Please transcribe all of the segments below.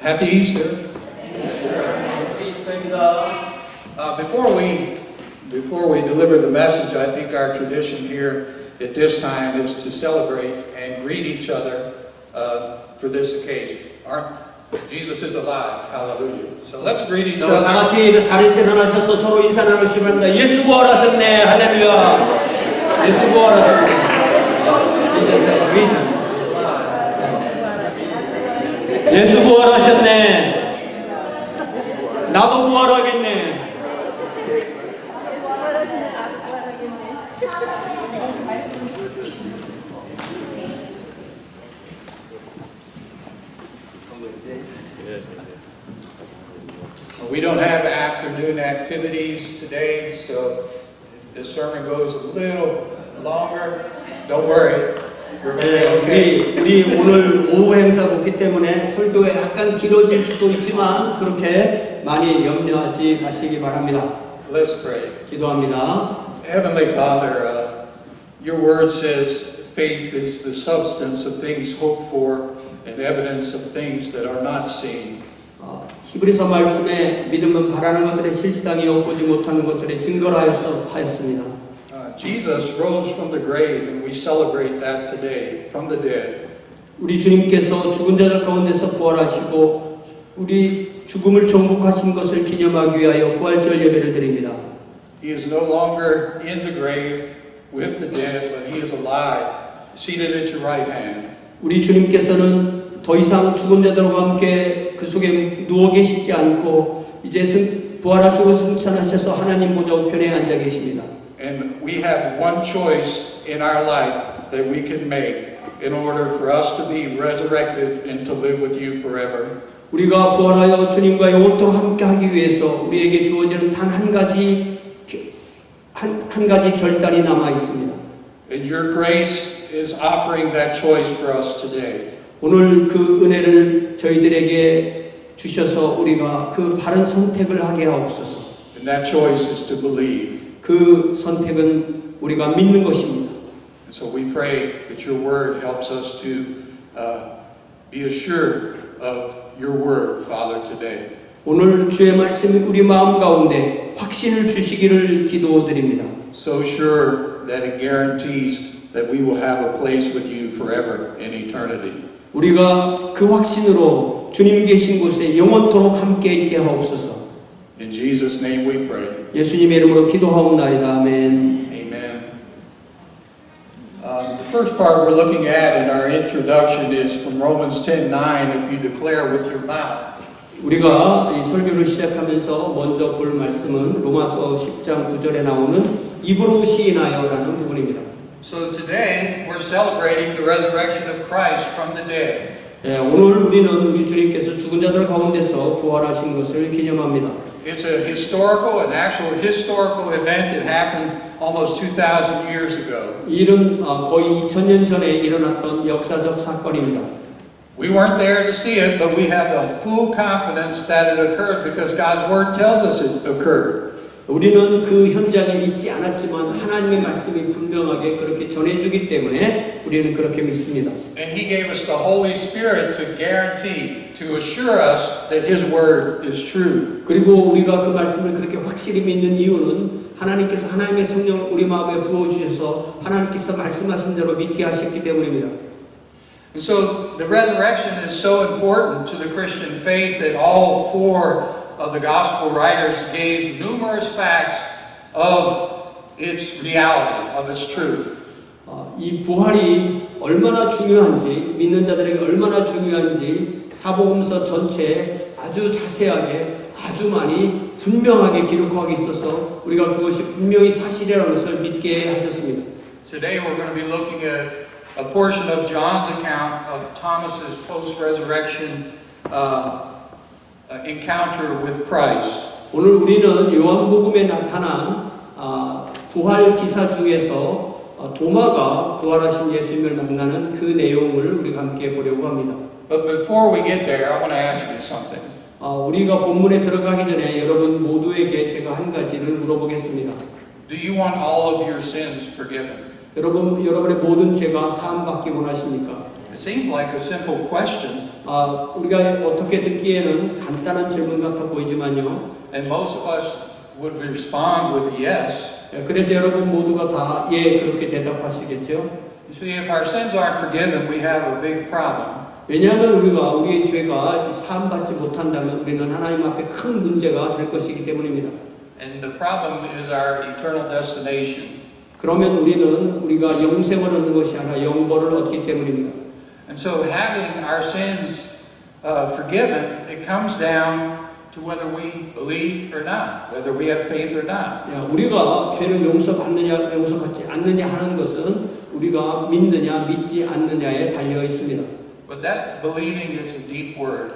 Happy Easter. Easter입니다. Before we deliver the message, I think our tradition here at this time is to celebrate and greet each other for this occasion. Jesus is alive. Hallelujah. So let's greet each 다 other. 같이 자리에서 일어나셔서 서로 인사 나누시기 바랍니다. 예수 부활하셨네. 할렐루야. 예수 부활하셨네. Jesus has risen. 예수 부활하셨네. 나도 부활하겠네. We don't have afternoon activities today, so if the sermon goes a little longer, don't worry. We're going to be okay. 우리 오늘 오후 행사가 없기 때문에 설교가 약간 길어질 수도 있지만 그렇게 많이 염려하지 마시기 바랍니다. Let's pray. 기도합니다. Heavenly Father, your word says faith is the substance of things hoped for and evidence of things that are not seen. 히브리서 말씀에 믿음은 바라는 것들의 실상이요 보지 못하는 것들의 증거라 하였습니다. Jesus rose from the grave and we celebrate that today from the dead. 우리 주님께서 죽은 자들 가운데서 부활하시고 우리 죽음을 정복하신 것을 기념하기 위하여 부활절 예배를 드립니다. He is no longer in the grave with the dead, but he is alive, seated at your right hand. 우리 주님께서는 더 이상 죽은 자들과 함께 그 속에 누워 계시지 않고 이제 부활하시고 승천하셔서 하나님 보좌 우편에 앉아 계십니다. And we have one choice in our life that we can make in order for us to be resurrected and to live with you forever. 우리가 부활하여 주님과 영원토록 함께하기 위해서 우리에게 주어지는 단 한 가지 결단이 남아 있습니다. And your grace is offering that choice for us today. 오늘 그 은혜를 저희들에게 주셔서 우리가 그 바른 선택을 하게 하옵소서. And that choice is to believe. 그 선택은 우리가 믿는 것입니다. And so we pray that your word helps us to be assured of your word, Father, today. 오늘 주의 말씀이 우리 마음 가운데 확신을 주시기를 기도드립니다. So sure that it guarantees that we will have a place with you forever in eternity. 우리가 그 확신으로 주님 계신 곳에 영원토록 함께 있게 하옵소서. In Jesus' name we pray. 예수님의 이름으로 기도하옵나이다. 아멘. Amen. The first part we're looking at in our introduction is from Romans 10:9. If you declare with your mouth. 우리가 이 설교를 시작하면서 먼저 볼 말씀은 로마서 10장 9절에 나오는 입으로 시인하여라는 부분입니다. So today we're celebrating the resurrection of Christ from the dead. 오늘 우리는 우리 주님께서 죽은 자들 가운데서 부활하신 것을 기념합니다. It's an actual historical event that happened almost 2,000 years ago. 이 일은 거의 2000년 전에 일어났던 역사적 사건입니다. We weren't there to see it, but we have the full confidence that it occurred because God's word tells us it occurred. 우리는 그 현장에 있지 않았지만 하나님의 말씀이 분명하게 그렇게 전해주기 때문에 우리는 그렇게 믿습니다. And He gave us the Holy Spirit to guarantee, to assure us that His word is true. 그리고 우리가 그 말씀을 그렇게 확실히 믿는 이유는 하나님께서 하나님의 성령을 우리 마음에 부어주셔서 하나님께서 말씀하신 대로 믿게 하셨기 때문입니다. And so the resurrection is so important to the Christian faith that all four of the gospel writers gave numerous facts of its reality, of its truth. 이 부활이 얼마나 중요한지, 믿는 자들에게 얼마나 중요한지 사복음서 전체에 아주 자세하게, 아주 많이 분명하게 기록하고 있어서 우리가 그것이 분명히 사실이라는 것을 믿게 하셨습니다. Today we're going to be looking at a portion of John's account of Thomas's post-resurrection encounter with Christ. 오늘 우리는 요한복음에 나타난 부활 기사 중에서 도마가 부활하신 예수님을 만나는 그 내용을 우리가 함께 보려고 합니다. But before we get there, I want to ask you something. 우리가 본문에 들어가기 전에 여러분 모두에게 제가 한 가지를 물어보겠습니다. Do you want all of your sins forgiven? 여러분의 모든 죄가 사함받기 원하십니까? It seems like a simple question. 우리가 어떻게 듣기에는 간단한 질문 같아 보이지만요. And most of us would respond with yes. 그래서 여러분 모두가 다 예 그렇게 대답하시겠죠. You see, if our sins aren't forgiven, we have a big problem. 왜냐하면 우리의 죄가 사함받지 못한다면 우리는 하나님 앞에 큰 문제가 될 것이기 때문입니다. And the problem is our eternal destination. 그러면 우리가 영생을 얻는 것이 아니라 영벌을 얻기 때문입니다. And so having our sins forgiven, it comes down to whether we believe or not, whether we have faith or not. 우리가 죄를 용서받느냐 용서받지 않느냐 하는 것은 우리가 믿느냐 믿지 않느냐에 달려 있습니다. But that believing, it's a deep word.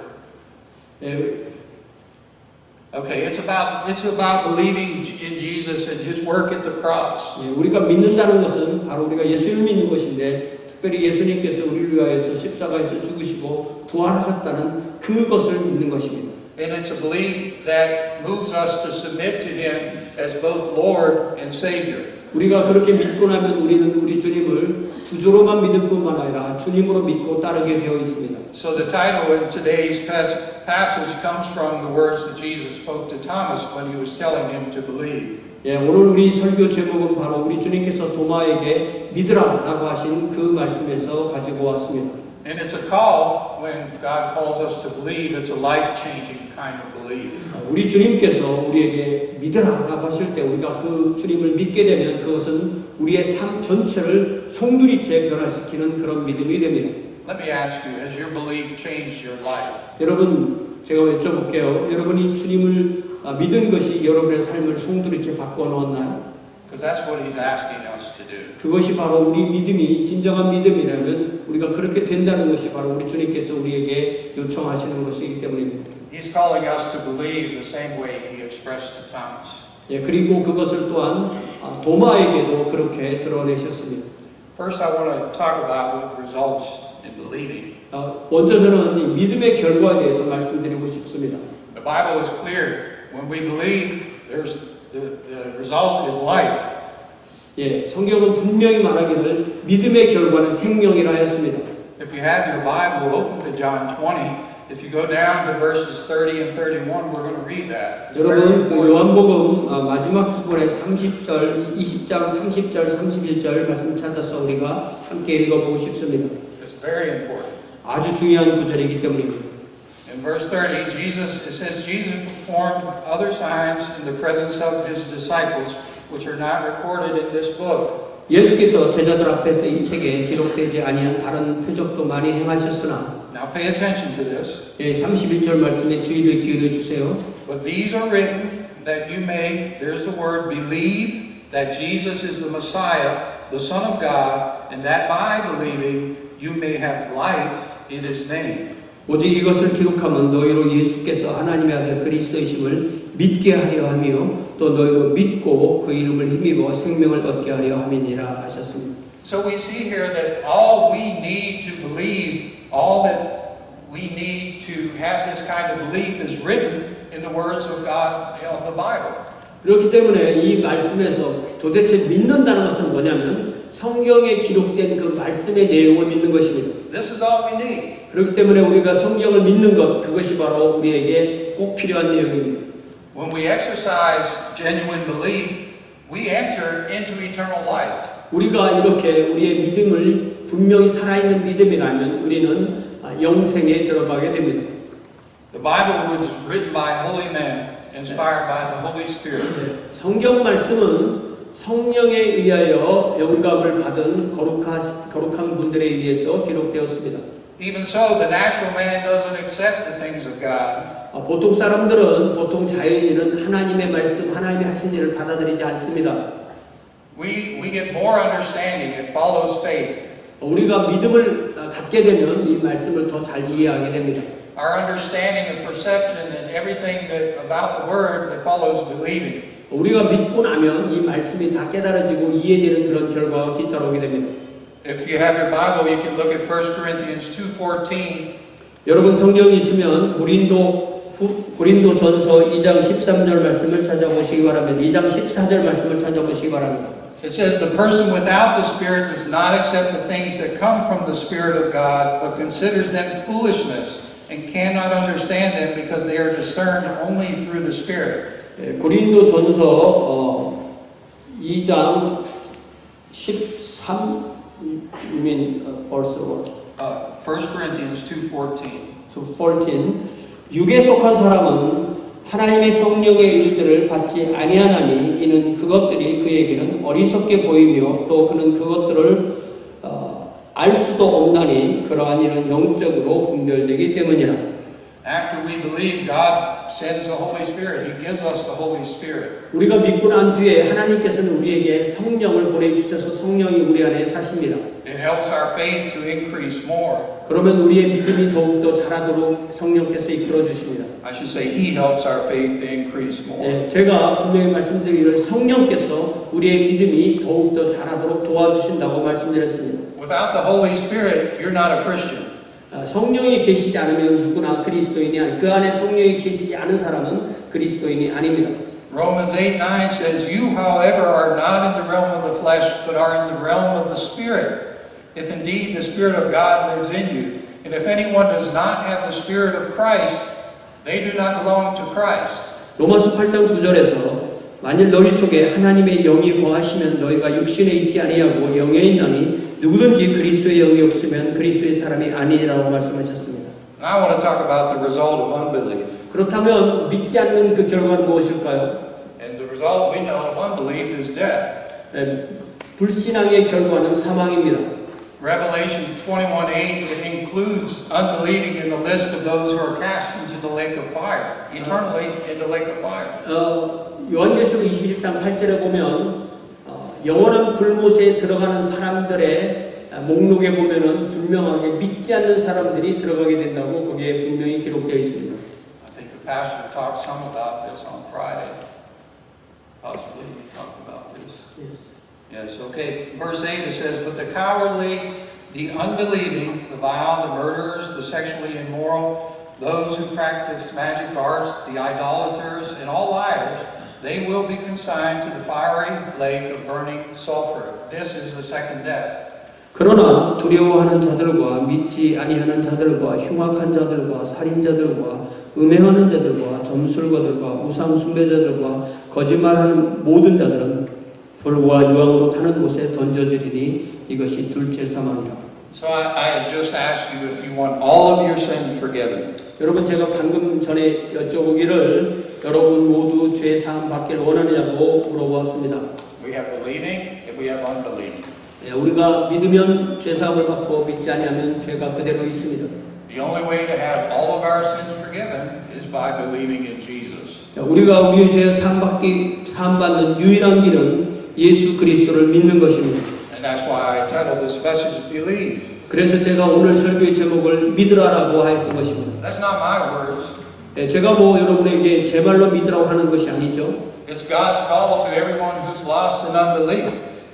Okay, it's about believing in Jesus and His work at the cross. 우리가 믿는다는 것은 바로 우리가 예수를 믿는 것인데 특별히 예수님께서 우리를 위하여서 십자가에서 죽으시고 부활하셨다는 그것을 믿는 것입니다. And it's a belief that moves us to submit to Him as both Lord and Savior. 우리가 그렇게 믿고 나면 우리는 우리 주님을 구주로만 믿을 뿐만 아니라 주님으로 믿고 따르게 되어 있습니다. So the title in today's passage comes from the words that Jesus spoke to Thomas when He was telling him to believe. 오늘 우리 설교 제목은 바로 우리 주님께서 도마에게 믿으라라고 하신 그 말씀에서 가지고 왔습니다. And it's a call when God calls us to believe. It's a life-changing kind of belief. 우리 주님께서 우리에게 믿으라라고 하실 때 우리가 그 주님을 믿게 되면 그것은 우리의 삶 전체를 송두리째 변화시키는 그런 믿음이 됩니다. Let me ask you, has your belief changed your life? 여러분, 제가 여쭤볼게요. 여러분이 주님을 믿은 것이 여러분의 삶을 송두리째 바꿔 놓았나요? Because that's what He's asking us to do. 그것이 바로 우리 믿음이 진정한 믿음이라면 우리가 그렇게 된다는 것이 바로 우리 주님께서 우리에게 요청하시는 것이기 때문입니다. He's calling us to believe the same way He expressed to Thomas. 그리고 그것을 또한 도마에게도 그렇게 드러내셨습니다. First, I want to talk about what results in believing. 먼저 저는 이 믿음의 결과에 대해서 말씀드리고 싶습니다. The Bible is clear. When we believe, the result is life. 성경은 분명히 말하기를 믿음의 결과는 생명이라 했습니다. If you have your Bible, open to John 20. If you go down to verses 30 and 31, we're going to read that. 여러분, 그 요한복음 마지막 부분에 30절, 20장 30절, 31절 말씀 찾아서 우리가 함께 읽어보고 싶습니다. It's very important. 아주 중요한 구절이기 때문입니다. In verse 30, it says, Jesus performed other signs in the presence of His disciples, which are not recorded in this book. 예수께서 제자들 앞에서 이 책에 기록되지 아니한 다른 표적도 많이 행하셨으나 Now pay attention to this. 31절 말씀에 주의를 기울여 주세요. But these are written that you may, there's the word, believe that Jesus is the Messiah, the Son of God, and that by believing you may have life in His name. 오직 이것을 기록하면 너희로 예수께서 하나님의 아들 그리스도이심을 믿게 하려 하며 또 너희로 믿고 그 이름을 힘입어 생명을 얻게 하려 함이니라 하셨습니다. So we see here that all we need to believe, all that we need to have this kind of belief is written in the words of God, of the Bible. 그렇기 때문에 이 말씀에서 도대체 믿는다는 것은 뭐냐면 성경에 기록된 그 말씀의 내용을 믿는 것입니다. This is all we need. 그렇기 때문에 우리가 성경을 믿는 것, 그것이 바로 우리에게 꼭 필요한 내용입니다. When we exercise genuine belief, we enter into eternal life. 우리가 이렇게 우리의 믿음을 분명히 살아있는 믿음이라면 우리는 영생에 들어가게 됩니다. The Bible was written by holy men, inspired by the Holy Spirit. 성경 말씀은 성령에 의하여 영감을 받은 거룩한 분들에 의해서 기록되었습니다. Even so, the natural man doesn't accept the things of God. 보통 사람들은, 보통 자연인은 하나님의 말씀, 하나님이 하신 일을 받아들이지 않습니다. We get more understanding. It follows faith. 우리가 믿음을 갖게 되면 이 말씀을 더 잘 이해하게 됩니다. Our understanding and perception and everything about the Word, it follows believing. 우리가 믿고 나면 이 말씀이 다 깨달아지고 이해되는 그런 결과가 뒤따라오게 됩니다. If you have your Bible, you can look at 1 Corinthians 2:14. 여러분 성경이 있으면 고린도전서 2장 13절 말씀을 찾아보시기 바랍니다. 2장 14절 말씀을 찾아보시기 바랍니다. It says, the person without the Spirit does not accept the things that come from the Spirit of God, but considers them foolishness and cannot understand them because they are discerned only through the Spirit. 고린도전서 2장 13 you mean verse 1 Corinthians 2:14. 14 육에 속한 사람은 하나님의 성령의 일들을 받지 아니하나니 이는 그것들이 그에게는 어리석게 보이며 또 그는 그것들을 알 수도 없나니 그러한 일은 영적으로 분별되기 때문이라. After we believe, God sends the Holy Spirit. He gives us the Holy Spirit. 우리가 믿고 난 뒤에 하나님께서는 우리에게 성령을 보내주셔서 성령이 우리 안에 사십니다. It helps our faith to increase more. 그러면 우리의 믿음이 더욱더 자라도록 성령께서 이끌어 주십니다. I should say He helps our faith to increase more. 네, 제가 분명히 말씀드리기를 성령께서 우리의 믿음이 더욱더 자라도록 도와주신다고 말씀드렸습니다. Without the Holy Spirit, you're not a Christian. 성령이 계시지 않으면 누구나 그리스도인이 아니 그 안에 성령이 계시지 않은 사람은 그리스도인이 아닙니다. Romans 8:9 says, "You, however, are not in the realm of the flesh, but are in the realm of the Spirit. If indeed the Spirit of God lives in you, and if anyone does not have the Spirit of Christ, they do not belong to Christ." 로마서 8장 9절에서 만일 너희 속에 하나님의 영이 거하시면 너희가 육신에 있지 아니하고 영에 있나니 누구든지 그리스도의 영이 없으면 그리스도의 사람이 아니라고 말씀하셨습니다. And I want to talk about the result of unbelief. 그렇다면 믿지 않는 그 결과는 무엇일까요? And the result we know of unbelief is death. 불신앙의 결과는 사망입니다. Revelation 21:8 it includes unbelieving in the list of those who are cast into the lake of fire, eternally in the lake of fire. 요한계시록 21장 8절에 보면 영원한 불못에 들어가는 사람들의 목록에 보면은 분명하게 믿지 않는 사람들이 들어가게 된다고 거기에 분명히 기록되어 있습니다. I think the pastor talked some about this on Friday. Possibly he talked about this. Yes. Yes, okay. Verse 8 it says, "But the cowardly, the unbelieving, the vile, the murderers, the sexually immoral, those who practice magic arts, the idolaters, and all liars, they will be consigned to the fiery lake of burning sulfur. This is the second death." 그러나 두려워하는 자들과 믿지 아니하는 자들과 흉악한 자들과 살인자들과 음행하는 자들과 점술가들과 우상 숭배자들과 거짓말하는 모든 자들은 불과 유황으로 타는 곳에 던져지리니 이것이 둘째 사망이라. So I just asked you if you want all of your sins forgiven. 여러분 제가 방금 전에 여쭤보기를 여러분 모두 죄 사함 받기를 원하느냐고 물어보았습니다. We have believing and we have unbelieving. 우리가 믿으면 죄 사함을 받고 믿지 않으면 죄가 그대로 있습니다. The only way to have all of our sins forgiven is by believing in Jesus. 우리가 우리의 죄 사함 받는 유일한 길은 예수 그리스도를 믿는 것입니다. And that's why I titled this message "Believe." 그래서 제가 오늘 설교의 제목을 믿으라라고 하였던 것입니다. That's not my words. 제가 여러분에게 제 말로 믿으라고 하는 것이 아니죠. It's God's call to everyone who's lost in unbelief.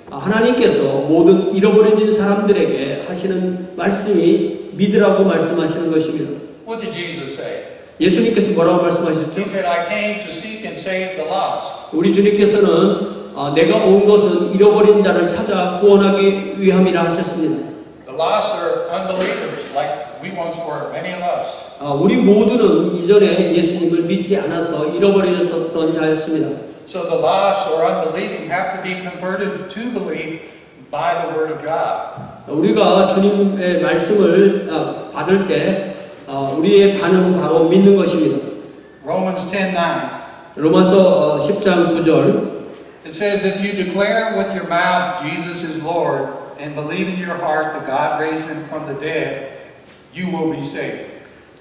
하나님께서 모든 잃어버려진 사람들에게 하시는 말씀이 믿으라고 말씀하시는 것입니다. What did Jesus say? 예수님께서 뭐라고 말씀하셨죠? He said, "I came to seek and save the lost." 우리 주님께서는 내가 온 것은 잃어버린 자를 찾아 구원하기 위함이라 하셨습니다. The lost are unbelievers like we once were, many of us. 우리 모두는 이전에 예수님을 믿지 않아서 잃어버려졌던 자였습니다. So the lost or unbelieving have to be converted to belief by the Word of God. 우리가 주님의 말씀을 받을 때 우리의 반응은 바로 믿는 것입니다. Romans 10:9. 로마서 10장 9절 It says, "If you declare with your mouth Jesus is Lord and believe in your heart that God raised him from the dead, you will be saved."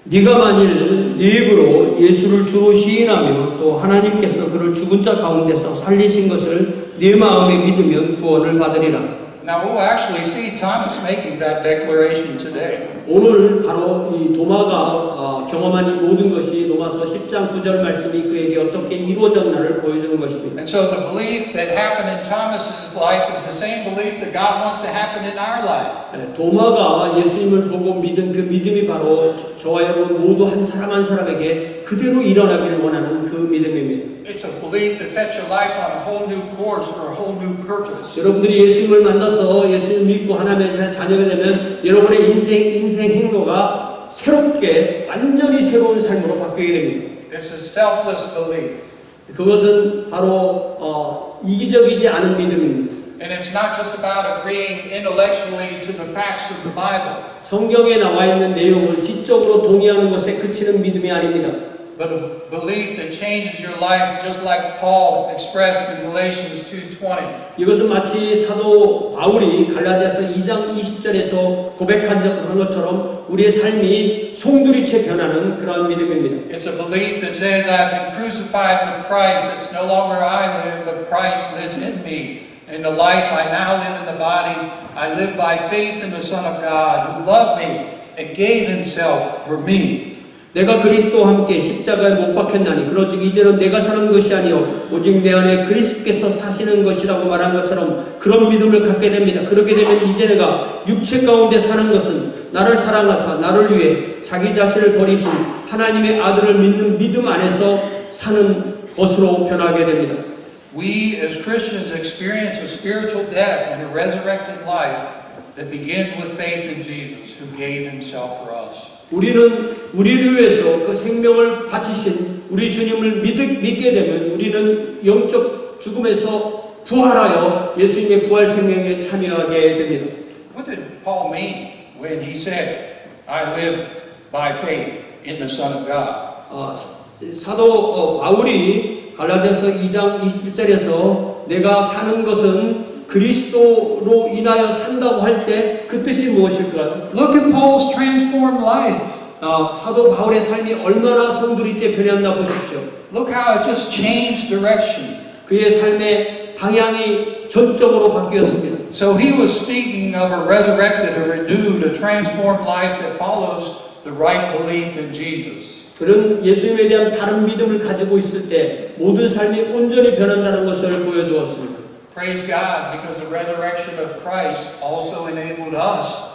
네가 만일 네 입으로 예수를 주로 시인하며 또 하나님께서 그를 죽은 자 가운데서 살리신 것을 네 마음에 믿으면 구원을 받으리라. Now we'll actually see Thomas making that declaration today. 오늘 바로 이 도마가 경험한 이 모든 것이 로마서 10장 9절 말씀이 그에게 어떻게 이루어졌나를 보여주는 것입니다. And so the belief that happened in Thomas's life is the same belief that God wants to happen in our life. 도마가 예수님을 보고 믿은 그 믿음이 바로 저와 여러분 모두 한 사람 한 사람에게 그대로 일어나기를 원하는 그 믿음입니다. It's a belief that sets your life on a whole new course for a whole new purpose. 여러분들이 예수님을 만나서 예수님 믿고 하나님의 자녀가 되면 여러분의 인생 행로가 새롭게 완전히 새로운 삶으로 바뀌게 됩니다. This is selfless belief. 그것은 바로 이기적이지 않은 믿음입니다. And it's not just about agreeing intellectually to the facts of the Bible, 성경에 나와 있는 내용을 지적으로 동의하는 것에 그치는 믿음이 아닙니다. but a belief that changes your life just like Paul expressed in Galatians 2:20. 이것은 마치 사도 바울이 갈라디아서 2장 20절에서 고백한 것처럼 우리의 삶이 송두리째 변하는 그러한 믿음입니다. It's a belief that says I've been crucified with Christ. It's no longer I live, but Christ lives in me. In the life I now live in the body, I live by faith in the Son of God who loved me and gave himself for me. 내가 그리스도와 함께 십자가에 못 박혔나니 그런즉 이제는 내가 사는 것이 아니요 오직 내 안에 그리스도께서 사시는 것이라고 말한 것처럼 그런 믿음을 갖게 됩니다. 그렇게 되면 이제 내가 육체 가운데 사는 것은 나를 사랑하사 나를 위해 자기 자신을 버리신 하나님의 아들을 믿는 믿음 안에서 사는 것으로 변하게 됩니다. We as Christians experience a spiritual death and a resurrected life that begins with faith in Jesus who gave himself for us. 우리는 우리를 위해서 그 생명을 바치신 우리 주님을 믿게 되면 우리는 영적 죽음에서 부활하여 예수님의 부활 생명에 참여하게 됩니다. What did Paul mean when he said, I live by faith in the Son of God? 사도 바울이 갈라디아서 2장 21절에서 내가 사는 것은 그리스도로 인하여 산다고 할 때 그 뜻이 무엇일까요? Look at Paul's transformed life. 사도 바울의 삶이 얼마나 송두리째 변했나 보십시오. Look how it just changed direction. 그의 삶의 방향이 전적으로 바뀌었습니다. So he was speaking of a resurrected, a renewed, a transformed life that follows the right belief in Jesus. 그런 예수님에 대한 바른 믿음을 가지고 있을 때 모든 삶이 온전히 변한다는 것을 보여주었습니다. Praise God, because the resurrection of Christ also enabled us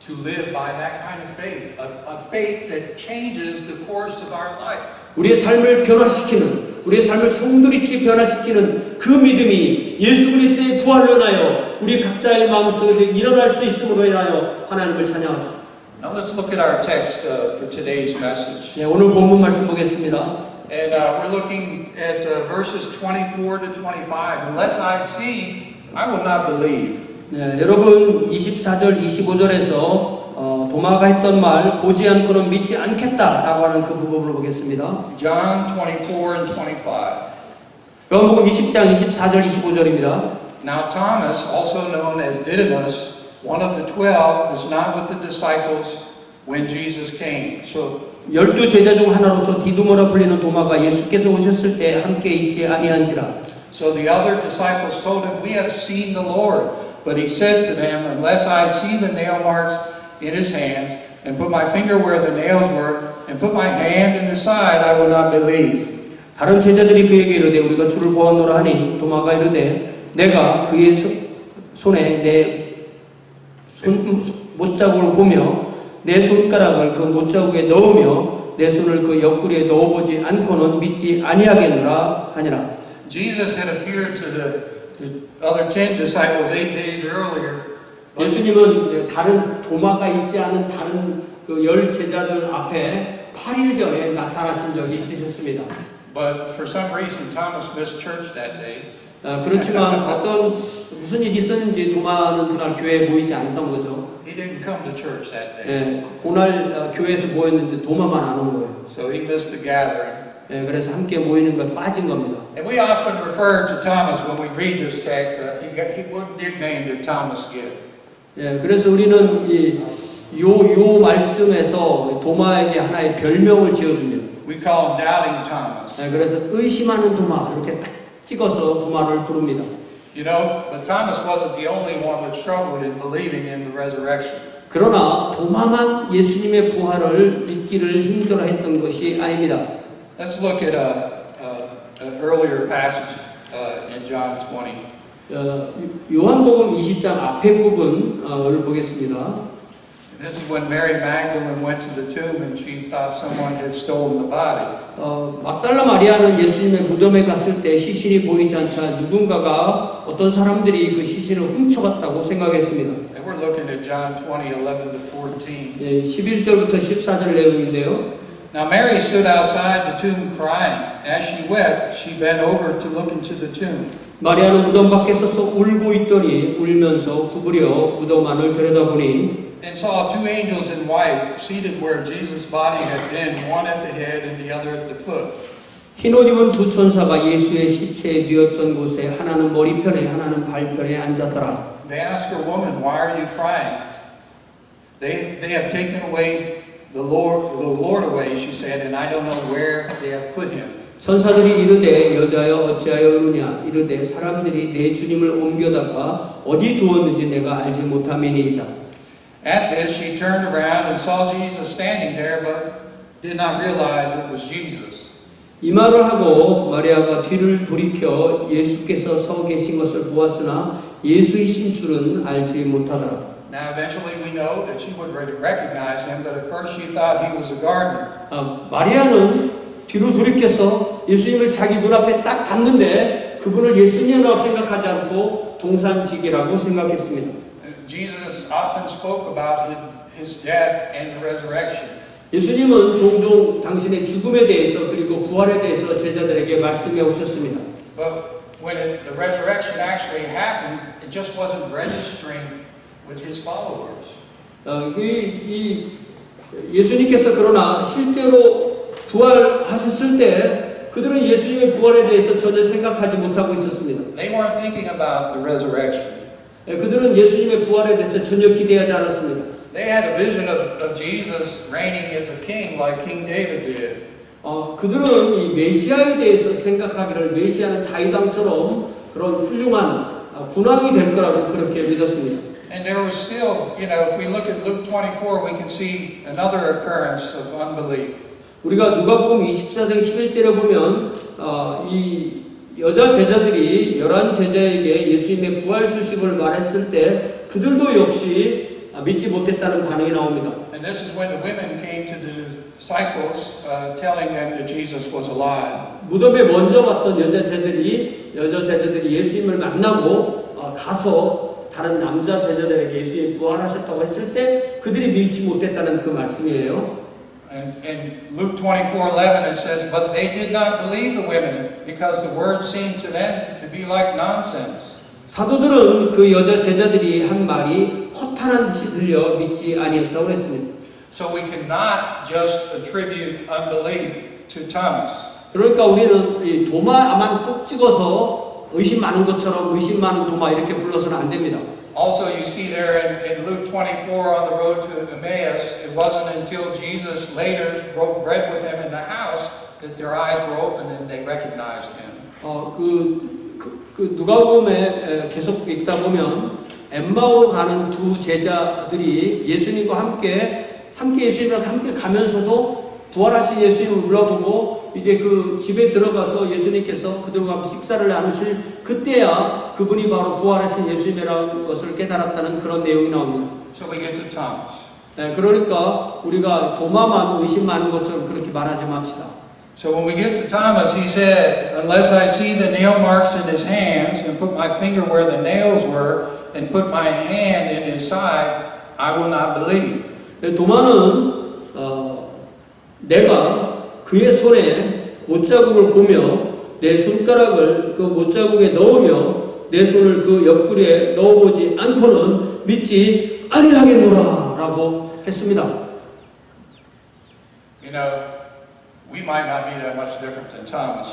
to live by that kind of faith, a faith that changes the course of our life. 우리의 삶을 변화시키는, 우리의 삶을 송두리째 변화시키는 그 믿음이 예수 그리스도의 부활로 인하여 우리 각자의 마음속에 일어날 수 있음으로 인하여 하나님을 찬양합시다. Now let's look at our text for today's message. 네, 오늘 본문 말씀 보겠습니다. And we're looking at verses 24 to 25. Unless I see, I will not believe. 네, 여러분 24절 25절에서 도마가 했던 말 보지 않고는 믿지 않겠다라고 하는 그 부분을 보겠습니다. John 24 and 25. 요한복음 20장 24절 25절입니다. Now Thomas, also known as Didymus, one of the 12, was not with the disciples when Jesus came. So 12 제자 중 하나로서 디두모라 불리는 도마가 예수께서 오셨을 때 함께 있지 아니한지라. So the other disciples told him, We have seen the Lord. But he said to them, Unless I see the nail marks in his hands, and put my finger where the nails were, and put my hand in the side, I will not believe. 다른 제자들이 그에게 이르되 우리가 주를 보았노라 하니 도마가 이르되 내가 그의 손에 내 못자국을 보며 내 손가락을 그 못자국에 넣으며 내 손을 그 옆구리에 넣어보지 않고는 믿지 아니하겠노라 하니라. Jesus had appeared to the other 10 disciples 8 days earlier. 예수님은 다른 도마가 있지 않은 다른 그 10 제자들 앞에 8일 전에 나타나신 적이 있으셨습니다. But for some reason, Thomas missed church that day. 그렇지만 무슨 일이 있었는지 도마는 그날 교회에 모이지 않았던 거죠. He didn't come to church that day. 그날 교회에서 모였는데 도마만 안 온 거예요. So he missed the gathering. 그래서 함께 모이는 걸 빠진 겁니다. And we often refer to Thomas when we read this text. What nickname did Thomas get? 그래서 우리는 요 말씀에서 도마에게 하나의 별명을 지어줍니다. We call him Doubting Thomas. 그래서 의심하는 도마 이렇게 딱 찍어서 도마를 부릅니다. You know, but Thomas wasn't the only one that struggled in believing in the resurrection. 그러나 도마만 예수님의 부활을 믿기를 힘들어했던 것이 아닙니다. Let's look at an earlier passage in John 20. 요한복음 20장 앞에 부분을 보겠습니다. This is when Mary Magdalene went to the tomb and she thought someone had stolen the body. 막달라 마리아는 예수님의 무덤에 갔을 때 시신이 보이지 않자 누군가가 어떤 사람들이 그 시신을 훔쳐갔다고 생각했습니다. And we're looking at John 20:11 to 14. 11절부터 14절 내용인데요. Now Mary stood outside the tomb crying. As she wept, she bent over to look into the tomb. 마리아는 무덤 밖에 서서 울고 있더니 울면서 구부려 무덤 안을 들여다보니 And saw two angels in white seated where Jesus' body had been, one at the head and the other at the foot. 흰옷 입은 두 천사가 예수의 시체에 뉘었던 곳에 하나는 머리편에 하나는 발편에 앉았더라. They asked her, "Woman, why are you crying?" They have taken away the Lord away, she said, and I don't know where they have put him. 천사들이 이르되 여자여 어찌하여 우느냐 이르되 사람들이 내 주님을 옮겨다가 어디 두었는지 내가 알지 못함이니이다. At this, she turned around and saw Jesus standing there, but did not realize it was Jesus. 이 말을 하고 마리아가 뒤를 돌이켜 예수께서 서 계신 것을 보았으나 예수이신 줄은 알지 못하더라. Now, eventually, we know that she would recognize him, but at first she thought he was a gardener. 마리아는 뒤로 돌이켜서 예수님을 자기 눈앞에 딱 봤는데 그분을 예수님이라고 생각하지 않고 동산직이라고 생각했습니다. Jesus often spoke about his death and the resurrection. 예수님은 종종 당신의 죽음에 대해서 그리고 부활에 대해서 제자들에게 말씀해 오셨습니다. But when the resurrection actually happened, it just wasn't registering with his followers. 예수님께서 그러나 실제로 부활하셨을 때 그들은 예수님의 부활에 대해서 전혀 생각하지 못하고 있었습니다. They weren't thinking about the resurrection. 그들은 예수님의 부활에 대해서 전혀 기대하지 않았습니다. They had a vision of Jesus reigning as a king like King David did. 그들은 이 메시아에 대해서 생각하기를 메시아는 다윗 왕처럼 그런 훌륭한 군왕이 될 거라고 그렇게 믿었습니다. And there was still, if we look at Luke 24, we can see another occurrence of unbelief. 우리가 누가복음 24장 11절에 보면 이 여자 제자들이 11제자에게 예수님의 부활 소식을 말했을 때 그들도 역시 믿지 못했다는 반응이 나옵니다. And this is when the women came to the disciples telling them that Jesus was alive. 무덤에 먼저 갔던 여자 제자들이 예수님을 만나고 가서 다른 남자 제자들에게 예수님 부활하셨다고 했을 때 그들이 믿지 못했다는 그 말씀이에요. And in Luke 24:11 it says, "But they did not believe the women because the word seemed to them to be like nonsense." 사도들은 그 여자 제자들이 한 말이 허탄한 듯이 들려 믿지 아니했다고 했습니다. So we cannot just attribute unbelief to Thomas. 그러니까 우리는 이 도마만 꼭 찍어서 의심 많은 것처럼 의심 많은 도마 이렇게 불러서는 안 됩니다. Also, you see there in Luke 24 on the road to Emmaus, it wasn't until Jesus later broke bread with them in the house that their eyes were opened and they recognized him. 그 누가복음에 계속 읽다 보면 엠마오로 가는 두 제자들이 예수님과 함께 예수님과 함께 가면서도 부활하신 예수님을 물어보고 이제 그 집에 들어가서 예수님께서 그들과 함께 식사를 나누실 그때야 그분이 바로 부활하신 예수님이라는 것을 깨달았다는 그런 내용이 나옵니다. So we get to Thomas. 그러니까 우리가 도마만 의심 많은 것처럼 그렇게 말하지 맙시다. So when we get to Thomas, he said, "Unless I see the nail marks in his hands and put my finger where the nails were and put my hand in his side, I will not believe." 도마는 내가 그의 손에 못자국을 보며 내 손가락을 그 못자국에 넣으며 내 손을 그 옆구리에 넣어보지 않고는 믿지 아니하겠노라 라고 했습니다. We might not be that much different than Thomas.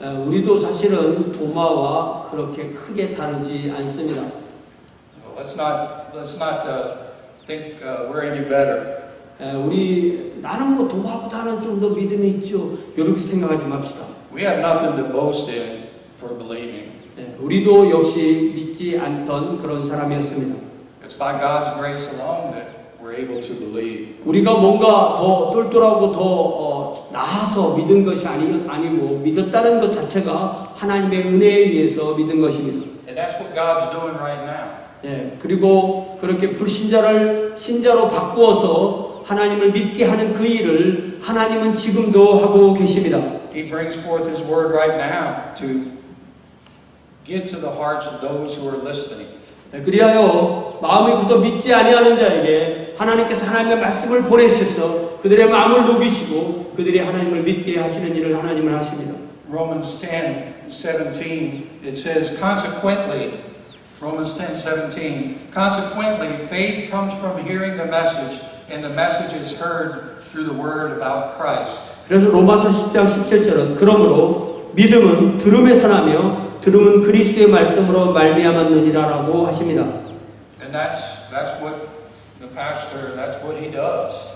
우리도 사실은 도마와 그렇게 크게 다르지 않습니다. Let's not think we're any better. 나는 뭐 도마보다는 좀 더 믿음이 있죠. 이렇게 생각하지 맙시다. We have nothing to boast in for believing. 우리도 역시 믿지 않던 그런 사람이었습니다. It's by God's grace alone that we're able to believe. 우리가 뭔가 더 똘똘하고 더 나아서 믿은 것이 아니고 믿었다는 것 자체가 하나님의 은혜에 의해서 믿은 것입니다. And that's what God's doing right now. 그리고 그리고 그렇게 불신자를 신자로 바꾸어서 하나님을 믿게 하는 그 일을 하나님은 지금도 하고 계십니다. He brings forth His word right now to get to the hearts of those who are listening. 그리하여 마음이 굳어 믿지 아니하는 자에게 하나님께서 하나님의 말씀을 보내셔서 그들의 마음을 녹이시고 그들이 하나님을 믿게 하시는 일을 하나님은 하십니다. Romans 10:17 it says consequently Romans 10:17 consequently faith comes from hearing the message and the message is heard through the word about Christ. 그래서 로마서 10장 17절은 그러므로 믿음은 들음에서 나며 들음은 그리스도의 말씀으로 말미암았느니라라고 하십니다. And that's what the pastor that's what he does.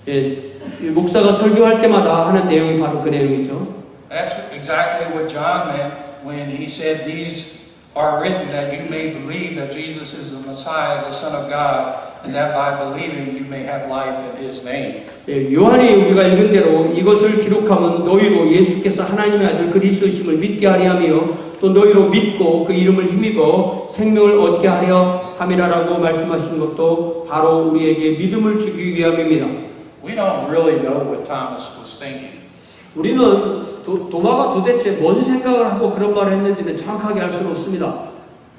예, 목사가 설교할 때마다 하는 내용이 바로 그 내용이죠. That's exactly what John meant when he said these are written that you may believe that Jesus is the Messiah, the Son of God, and that by believing you may have life in His name. 예, 요한이 우리가 읽은 대로 이것을 기록하면 너희로 예수께서 하나님의 아들 그리스도심을 믿게 하려 하며 또 너희로 믿고 그 이름을 힘입어 생명을 얻게 하려 함이라라고 말씀하신 것도 바로 우리에게 믿음을 주기 위함입니다. We don't really know what Thomas was thinking. 우리는 도마가 도대체 뭔 생각을 하고 그런 말을 했는지는 정확하게 알 수는 없습니다.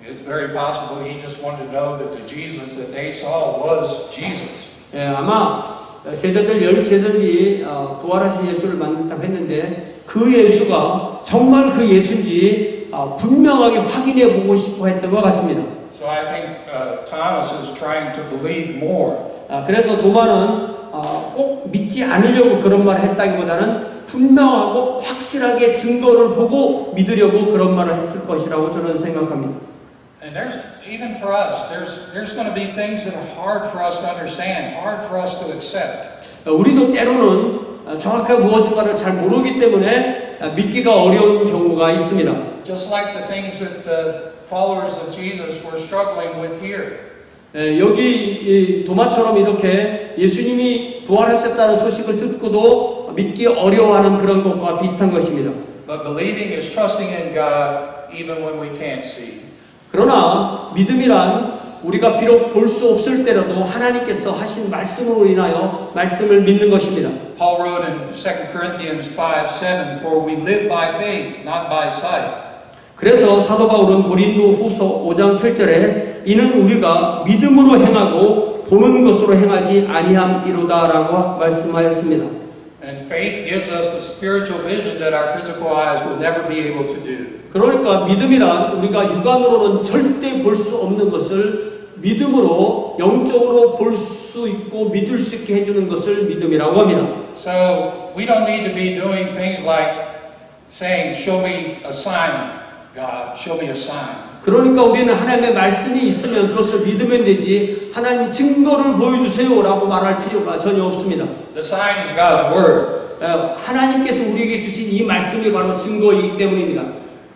It's very possible he just wanted to know that the Jesus that they saw was Jesus. 예, 아마 제자들 열 제자들이 부활하신 예수를 만났다고 했는데 그 예수가 정말 그 예수인지 분명하게 확인해 보고 싶어 했던 것 같습니다. So I think Thomas is trying to believe more. 그래서 도마는 꼭 믿지 않으려고 그런 말을 했다기보다는 분명하고 확실하게 증거를 보고 믿으려고 그런 말을 했을 것이라고 저는 생각합니다. And there's even for us, there's going to be things that are hard for us to understand, hard for us to accept. 우리도 때로는 정확하게 무엇인가를 잘 모르기 때문에 믿기가 어려운 경우가 있습니다. Just like the things that the followers of Jesus were struggling with here. 여기 도마처럼 이렇게 예수님이 부활하셨다는 소식을 듣고도 믿기 어려워하는 그런 것과 비슷한 것입니다. But believing is trusting in God even when we can't see. 그러나 믿음이란 우리가 비록 볼 수 없을 때라도 하나님께서 하신 말씀으로 인하여 말씀을 믿는 것입니다. Paul wrote in 2 Corinthians 5:7, "For we live by faith, not by sight." 그래서 사도 바울은 고린도후서 5장 7절에 이는 우리가 믿음으로 행하고 보는 것으로 행하지 아니함이로다라고 말씀하였습니다. And faith gives us a spiritual vision that our physical eyes will never be able to do. 그러니까 믿음이란 우리가 육안으로는 절대 볼 수 없는 것을 믿음으로 영적으로 볼 수 있고 믿을 수 있게 해주는 것을 믿음이라고 합니다. So we don't need to be doing things like saying, "Show me a sign, God. Show me a sign." 그러니까 우리는 하나님의 말씀이 있으면 그것을 믿으면 되지 하나님 증거를 보여주세요라고 말할 필요가 전혀 없습니다. The sign is God's word. 하나님께서 우리에게 주신 이 말씀이 바로 증거이기 때문입니다.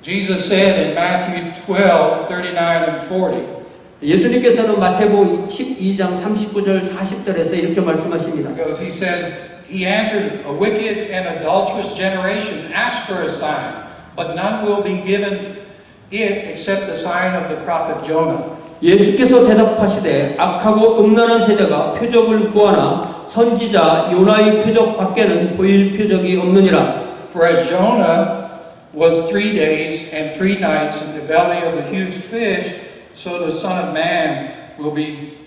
Jesus said in Matthew 12:39 and 40. 예수님께서는 마태복음 12장 39절 40절에서 이렇게 말씀하십니다. He says, "He answered, a wicked and adulterous generation asked for a sign, but none will be given it except the sign of the prophet Jonah." 예수께서 대답하시되 악하고 음란한 세대가 표적을 구하나 선지자 요나의 표적 밖에는 보일 표적이 없느니라. For as Jonah was 3 days and 3 nights in the belly of the huge fish, so the Son of Man will be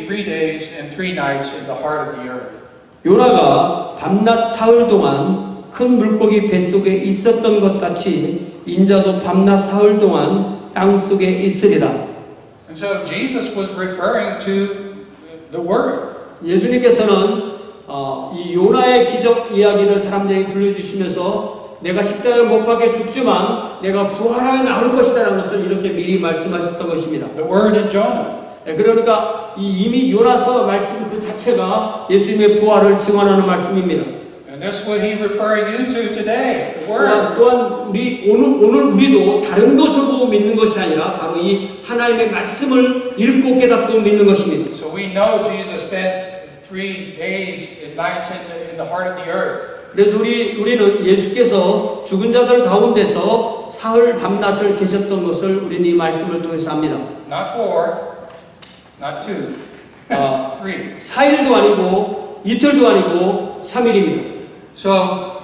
3 days and 3 nights in the heart of the earth. 요나가 밤낮 사흘 동안 큰 물고기 뱃속에 있었던 것 같이 인자도 밤낮 사흘 동안 땅 속에 있으리라. And so Jesus was referring to the Word. 예수님께서는 이 요나의 기적 이야기를 사람들에게 들려주시면서 내가 십자가에 못 박혀 죽지만 내가 부활하여 나올 것이다라는 것을 이렇게 미리 말씀하셨던 것입니다. The Word in Jonah. 그러니까 이미 요나서 말씀 그 자체가 예수님의 부활을 증언하는 말씀입니다. And that's what He's referring you to today. The Word. 또한 오늘 우리도 다른 것을 보고 믿는 것이 아니라 바로 이 하나님의 말씀을 읽고 깨닫고 믿는 것입니다. So we know Jesus spent 3 days and nights in the heart of the earth. 그래서 우리는 예수께서 죽은 자들 가운데서 사흘 밤낮을 계셨던 것을 우리는 이 말씀을 통해서 압니다. Not 4, not 2, 아, 3. 4일도 아니고 이틀도 아니고 3일입니다. So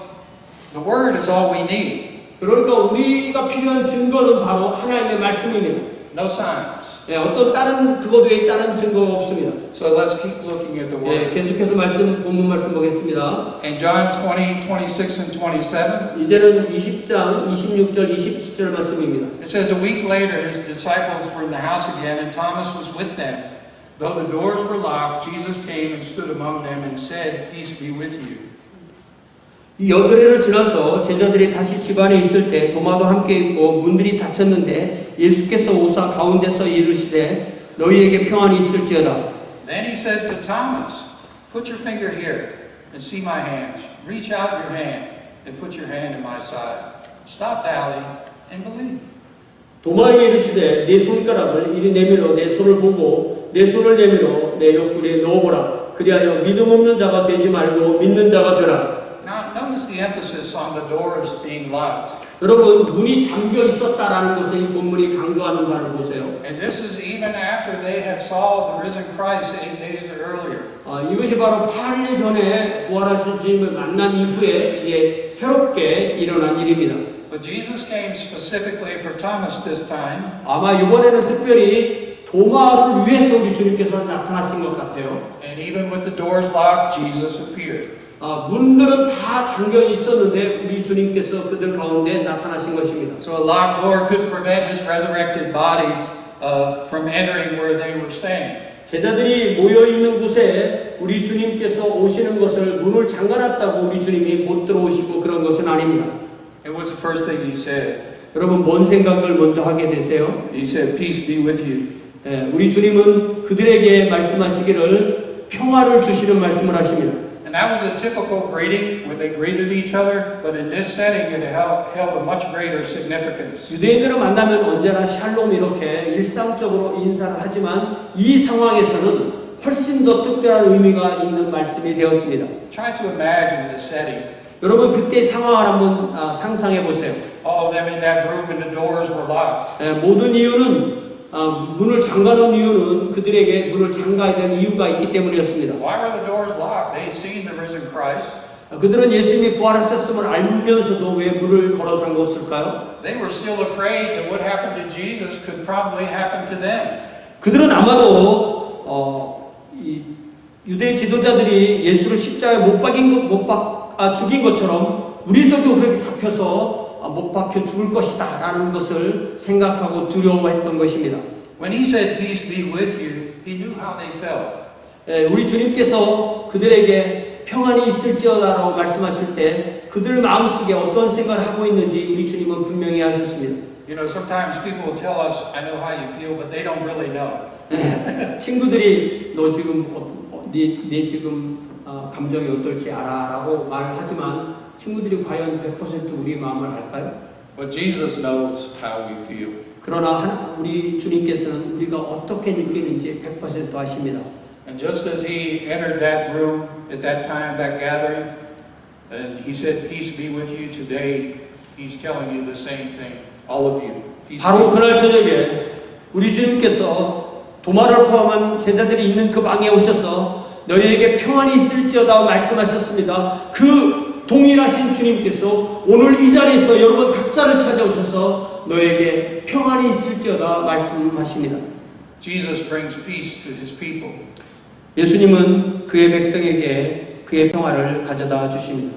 the word is all we need. 그러니까 우리가 필요한 증거는 바로 하나님의 말씀입니다. No signs. 예, 어떤 다른 그것 외에 다른 증거가 없습니다. So let's keep looking at the 예, word. 계속해서 본문 말씀 보겠습니다. In John 20, 26 and 27, 이제는 20장 26절 27절 말씀입니다. it says, a week later his disciples were in the house again, and Thomas was with them. Though the doors were locked, Jesus came and stood among them and said, Peace be with you. 이 여드레를 지나서 제자들이 다시 집안에 있을 때 도마도 함께 있고 문들이 닫혔는데 예수께서 오사 가운데서 이르시되 너희에게 평안이 있을지어다. Then he said to Thomas, Put your finger here and see my hands. Reach out your hand and put your hand in my side. Stop doubting and believe. 도마에게 이르시되 네 손가락을 이리 내밀어 내 손을 보고 내 손을 내밀어 내 옆구리에 넣어보라. 그리하여 믿음 없는 자가 되지 말고 믿는 자가 되라. Now notice the emphasis on the doors being locked. 여러분 문이 잠겨 있었다라는 것을 이 본문이 강조하는 바를 보세요. And this is even after they had saw the risen Christ 8 days earlier. 이것이 바로 8일 전에 부활하신 주님을 만난 이후에 이게 새롭게 일어난 일입니다. But Jesus came specifically for Thomas this time. 아마 이번에는 특별히 도마를 위해서 우리 주님께서 나타나신 것 같아요. And even with the doors locked, Jesus appeared. 문들은 다 잠겨 있었는데 우리 주님께서 그들 가운데 나타나신 것입니다. So a locked door couldn't prevent his resurrected body from entering where they were staying. 제자들이 모여 있는 곳에 우리 주님께서 오시는 것을 문을 잠가놨다고 우리 주님이 못 들어오시고 그런 것은 아닙니다. It was the first thing he said. 여러분 뭔 생각을 먼저 하게 되세요? He said, Peace be with you. 우리 주님은 그들에게 말씀하시기를 평화를 주시는 말씀을 하십니다. And that was a typical greeting when they greeted each other, but in this setting it held a much greater significance. 유대인들을 만나면 언제나 샬롬 이렇게 일상적으로 인사를 하지만 이 상황에서는 훨씬 더 특별한 의미가 있는 말씀이 되었습니다. Try to imagine the setting. 여러분 그때 상황을 한번 상상해 보세요. All of them in that room and the doors were locked. 모든 이유는 문을 잠가놓은 이유는 그들에게 문을 잠가야 될 이유가 있기 때문이었습니다. Why were the doors locked? They had seen the risen Christ. 그들은 예수님이 부활하셨음을 알면서도 왜 문을 걸어 잠궜을까요? They were still afraid that what happened to Jesus could probably happen to them. 그들은 아마도 이 유대 지도자들이 예수를 십자가에 죽인 것처럼 우리들도 그렇게 잡혀서 못 박혀 죽을 것이다 라는 것을 생각하고 두려워했던 것입니다. When he said, Peace be with you, he knew how they felt. 우리 주님께서 그들에게 평안이 있을지어다라고 말씀하실 때 그들 마음속에 어떤 생각을 하고 있는지 우리 주님은 분명히 하셨습니다. You know, sometimes people will tell us, I know how you feel, but they don't really know. 친구들이 너 지금 네 지금 감정이 어떨지 알아라고 말하지만 친구들이 과연 100% 우리 마음을 알까요? But Jesus knows how we feel. 그러나 우리 주님께서는 우리가 어떻게 느끼는지 100% 아십니다. And just as he entered that room at that time, that gathering, and he said, Peace be with you today, he's telling you the same thing. All of you. Peace 바로 be with 그날 저녁에 우리 주님께서 도마를 포함한 제자들이 있는 그 방에 오셔서 너희에게 평안이 있을지어다 말씀하셨습니다. 그 동일하신 주님께서 오늘 이 자리에서 여러분 각자를 찾아오셔서 너에게 평안이 있을지어다 말씀하십니다. Jesus brings peace to his people. 예수님은 그의 백성에게 그의 평화를 가져다 주십니다.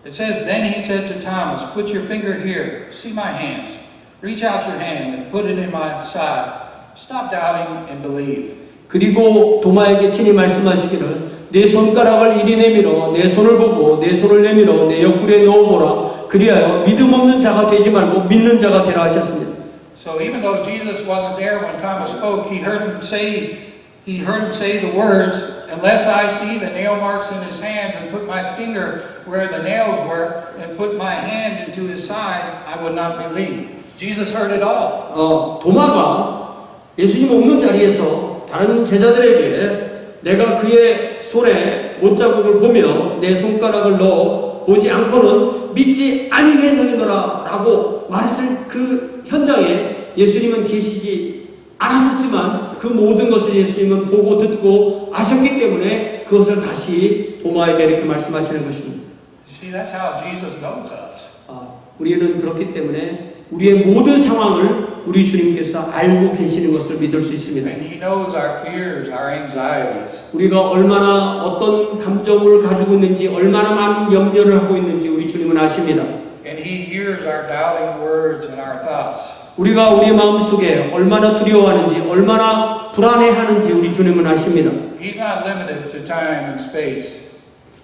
It says, Then he said to Thomas, Put your finger here, see my hands. Reach out your hand and put it in my side. Stop doubting and believe. 그리고 도마에게 친히 말씀하시기를 내 손가락을 이리 내밀어 내 손을 보고 내 손을 내밀어 내 옆구리에 넣어보라. 그리하여 믿음 없는 자가 되지 말고 믿는 자가 되라 하셨습니다. So even though Jesus wasn't there when Thomas spoke, he heard him say the words, Unless I see the nail marks in his hands and put my finger where the nails were and put my hand into his side, I would not believe. Jesus heard it all. 도마가 예수님 없는 자리에서 다른 제자들에게 내가 그의 손에 못자국을 보며 내 손가락을 넣어 보지 않고는 믿지 아니겠느니라 라고 말했을 그 현장에 예수님은 계시지 알았었지만 그 모든 것을 예수님은 보고 듣고 아셨기 때문에 그것을 다시 도마에게 이렇게 말씀하시는 것입니다. You see, that's how Jesus knows us. 우리는 그렇기 때문에 우리의 모든 상황을 우리 주님께서 알고 계시는 것을 믿을 수 있습니다. And He knows our fears, our anxieties. 우리가 얼마나 어떤 감정을 가지고 있는지, 얼마나 많은 염려를 하고 있는지 우리 주님은 아십니다. And He hears our doubting words and our thoughts. 우리가 우리 마음속에 얼마나 두려워하는지, 얼마나 불안해하는지 우리 주님은 아십니다. He's not limited to time and space.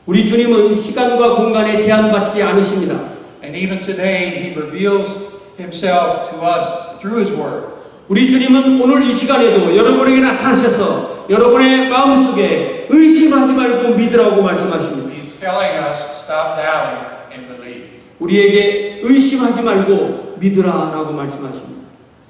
우리 주님은 시간과 공간에 제한받지 않으십니다. And even today, He reveals Himself to us through His Word. 우리 주님은 오늘 이 시간에도 여러분에게 나타나셔서 여러분의 마음속에 의심하지 말고 믿으라고 말씀하십니다. He's telling us, stop doubting and believe. 우리에게 의심하지 말고 믿으라라고 말씀하십니다.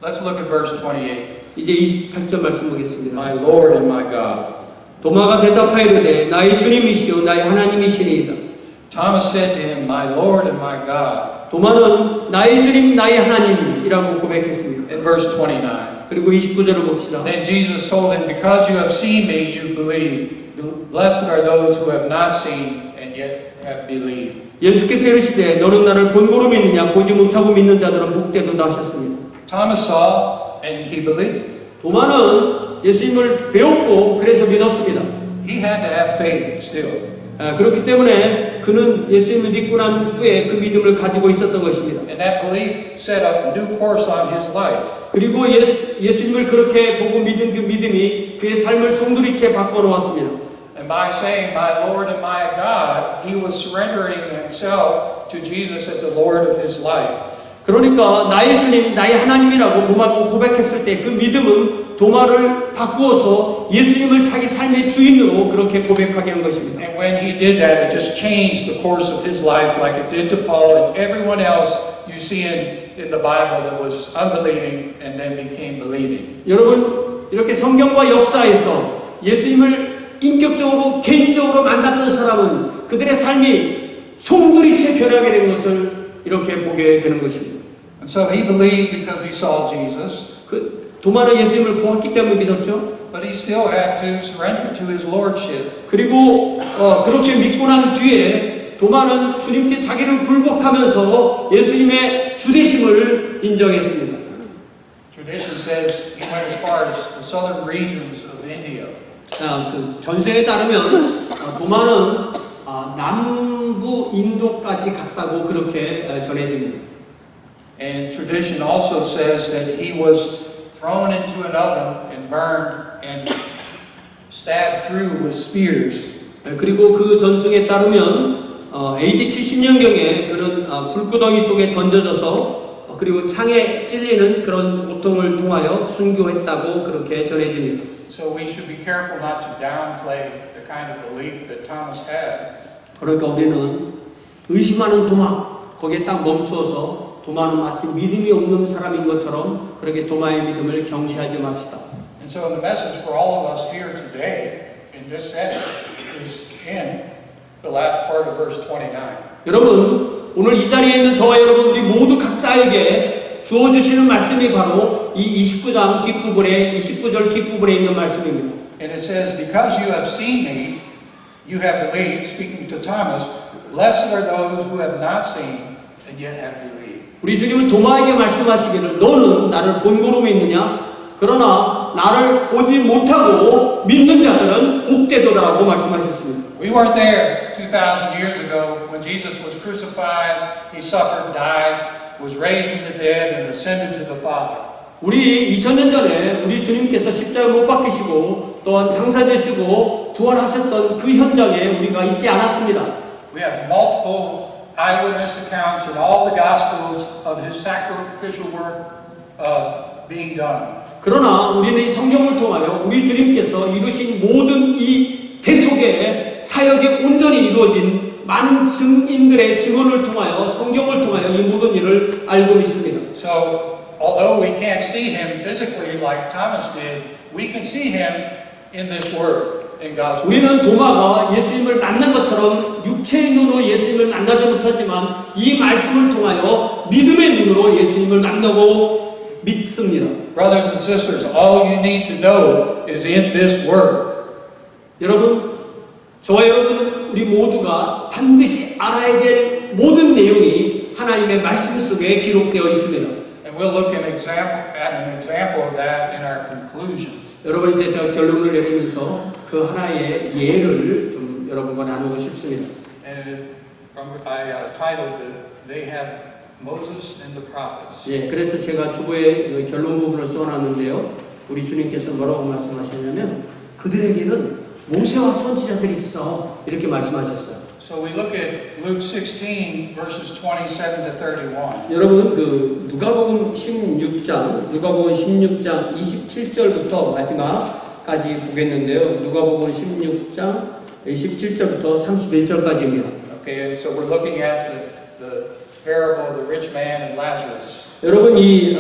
Let's look at verse 28. 이제 28절 말씀 보겠습니다. My Lord and my God. 도마가 대답하여 이르되 나의 주님이시오 나의 하나님이시니이다. Thomas said to Him, My Lord and my God. 도마는 나의 주님 나의 하나님이라고 고백했습니다. In verse 29. 그리고 29절을 봅시다. Then Jesus told him, Because you have seen me, you believe. Blessed are those who have not seen and yet have believed. 예수께서 이르시되 너는 나를 본고로 믿느냐 보지 못하고 믿는 자들은 복되도다 하셨습니다. Thomas saw and he believed. 도마는 예수님을 배웠고 그래서 믿었습니다. He had to have faith still. 그렇기 때문에 그는 예수님을 믿고 난 후에 그 믿음을 가지고 있었던 것입니다. And that belief set a new course on his life. 그리고 예수님을 그렇게 보고 믿은 그 믿음이 그의 삶을 송두리째 바꿔놓았습니다. And by saying, My Lord and my God, he was surrendering himself to Jesus as the Lord of his life. 그러니까 나의 주님, 나의 하나님이라고 도마가 고백했을 때 그 믿음은 도마를 바꾸어서 예수님을 자기 삶의 주인으로 그렇게 고백하게 한 것입니다. And when he did that, it just changed the course of his life like it did to Paul and everyone else you see in the Bible that was unbelieving and then became believing. 여러분, 이렇게 성경과 역사에서 예수님을 인격적으로 개인적으로 만났던 사람은 그들의 삶이 송두리째 변하게 된 것을 이렇게 보게 되는 것입니다. And so he believed because he saw Jesus. 도마는 예수님을 보았기 때문에 믿었죠. But he still had to surrender to his lordship. 그리고 그렇게 믿고 난 뒤에 도마는 주님께 자기를 굴복하면서 예수님의 주되심을 인정했습니다. Tradition says he went as far as the southern regions of India. 그 전세에 따르면 도마는 남부 인도까지 갔다고 그렇게 전해집니다. And tradition also says that he was thrown into an oven and burned and stabbed through with spears. 그리고 그 전승에 따르면 AD 70년경에 그는 불구덩이 속에 던져져서 그리고 창에 찔리는 그런 고통을 통하여 순교했다고 그렇게 전해집니다. So we should be careful not to downplay the kind of belief that Thomas had. 그러니까 우리는 의심하는 도마 거기에 딱 멈추어서 도마는 마치 믿음이 없는 사람인 것처럼 그렇게 도마의 믿음을 경시하지 맙시다. And so the message for all of us here today in this setting is in the last part of verse 29. 여러분 오늘 이 자리에 있는 저와 여러분 우리 모두 각자에게 주어주시는 말씀이 바로 이 29장 뒷부분에 29절 뒷부분에 있는 말씀입니다. And it says, Because you have seen me, you have believed, speaking to Thomas, blessed are those who have not seen and yet have believed. 우리 주님은 도마에게 말씀하시기를 너는 나를 본고로 믿느냐? 그러나 나를 보지 못하고 믿는 자들은 복되도다라고 말씀하셨습니다. We weren't there 2,000 years ago when Jesus was crucified, he suffered, died, was raised from the dead, and ascended to the Father. 우리 2000년 전에 우리 주님께서 십자가 못 박히시고 또한 장사되시고 부활하셨던 그 현장에 우리가 있지 않았습니다. We have multiple eyewitness accounts in all the Gospels of his sacrificial work being done. 그러나 우리는 이 성경을 통하여 우리 주님께서 이루신 모든 이 대속의 사역이 온전히 이루어진 많은 증인들의 증언을 통하여 성경을 통하여 이 모든 일을 알고 있습니다. So, although we can't see him physically like Thomas did, we can see him in this word. 우리는 도마가 예수님을 만난 것처럼 육체의 눈으로 예수님을 만나지 못하지만 이 말씀을 통하여 믿음의 눈으로 예수님을 만나고 믿습니다. Brothers and sisters, all you need to know is in this word. 여러분, 저와 여러분 우리 모두가 반드시 알아야 될 모든 내용이 하나님의 말씀 속에 기록되어 있습니다. And we'll look at an example of that in our conclusion. 여러분 이제 제가 결론을 내리면서 그 하나의 예를 좀 여러분과 나누고 싶습니다. And I titled it, They Have Moses and the Prophets. 예, 그래서 제가 주보에 그 결론 부분을 써놨는데요. 우리 주님께서 뭐라고 말씀하셨냐면 그들에게는 모세와 선지자들이 있어 이렇게 말씀하셨어요. So we look at Luke 16 verses 27 to 31. 여러분 그 누가복음 16장 27절부터 마지막까지 보겠는데요. 누가복음 16장 27절부터 31절까지입니다. Okay, so we're looking at the parable of the rich man and Lazarus. 여러분 이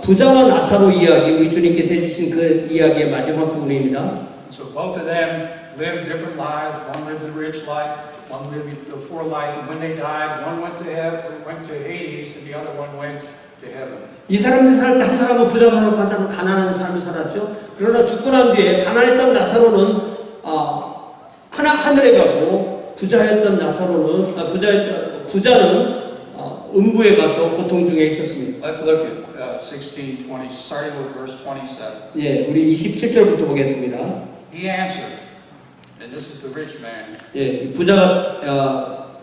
부자와 나사로 이야기 우리 주님께서 해주신 그 이야기의 마지막 부분입니다. So both of them lived different lives. One lived the rich life, one lived the poor life. And when they died, one went to heaven, went to Hades, and the other one went to heaven. 이 사람들 살 때 한 사람은 부자가 살았고 한 사람은 가난한 삶을 살았죠. 그러나 죽고 난 뒤에 가난했던 나사로는 하늘에 가고 부자였던 나사로는 부자는 음부에 가서 고통 중에 있었습니다. Let's look at 16:20, starting with verse 27. 예, 우리 27절부터 보겠습니다. He answered, and this is the rich man. 예, 부자가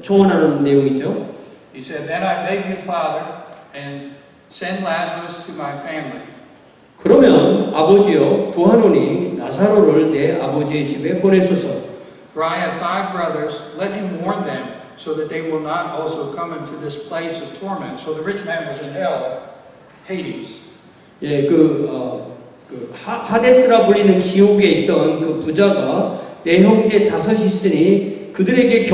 청원하는 내용이죠. He said, "Then I beg you, Father, and send Lazarus to my family. 그러면 아버지여 구하노니 나사로를 내 아버지의 집에 보내소서. For I have 5 brothers. Let him warn them, so that they will not also come into this place of torment." So the rich man was in hell, Hades. 예, 하데스라 불리는 지옥에 있던 그 부자가 내 형제 5이 있으니 그들에게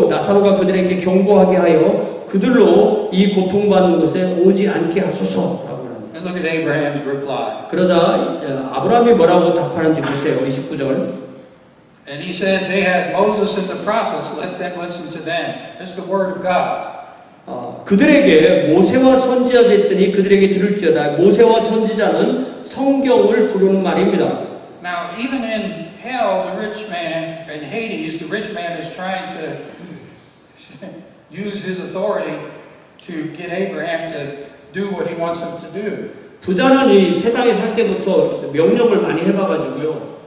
나사로가 그들에게 경고하게 하여 그들로 이 고통받는 곳에 오지 않게 하소서라고 합니다. And look at Abraham's reply. 그러자 아브라함이 뭐라고 답하는지 보세요. 29절. And he said, "They had Moses and the prophets. Let them listen to them." This is the word of God. 그들에게 모세와 선지자 됐으니 그들에게 들을지어다. 모세와 선지자는 성경을 부르는 말입니다. Now, even in hell, the rich man, in Hades, the rich man is trying to use his authority to get Abraham to do what he wants him to do. 부자는 이 세상에 살 때부터 명령을 많이 해봐가지고요.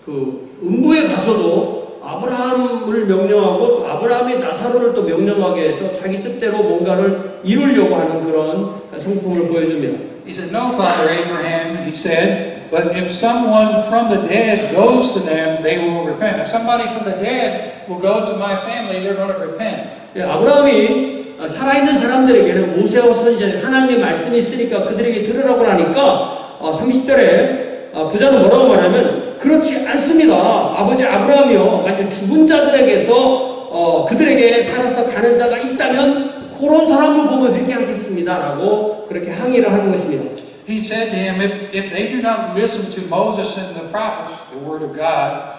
그 음부에 가서도 아브라함을 명령하고 아브라함이 나사로를 또 명령하게 해서 자기 뜻대로 뭔가를 이루려고 하는 그런 성품을 보여줍니다. He said, "No, Father Abraham," he said, "but if someone from the dead goes to them, they will repent. If somebody from the dead will go to my family, they're going to repent." 예, 아브라함이 살아있는 사람들에게는 모세와 선지자 하나님의 말씀이 있으니까 그들에게 들으라고 하니까 30절에 부자는 뭐라고 말하면 그렇지 않습니다. 아버지 아브라함이요 만약 죽은 자들에게서 그들에게 살아서 가는 자가 있다면 그런 사람을 보면 회개하겠습니다라고 그렇게 항의를 하는 것입니다. He said to him, if they do not listen to Moses and the prophets, the word of God,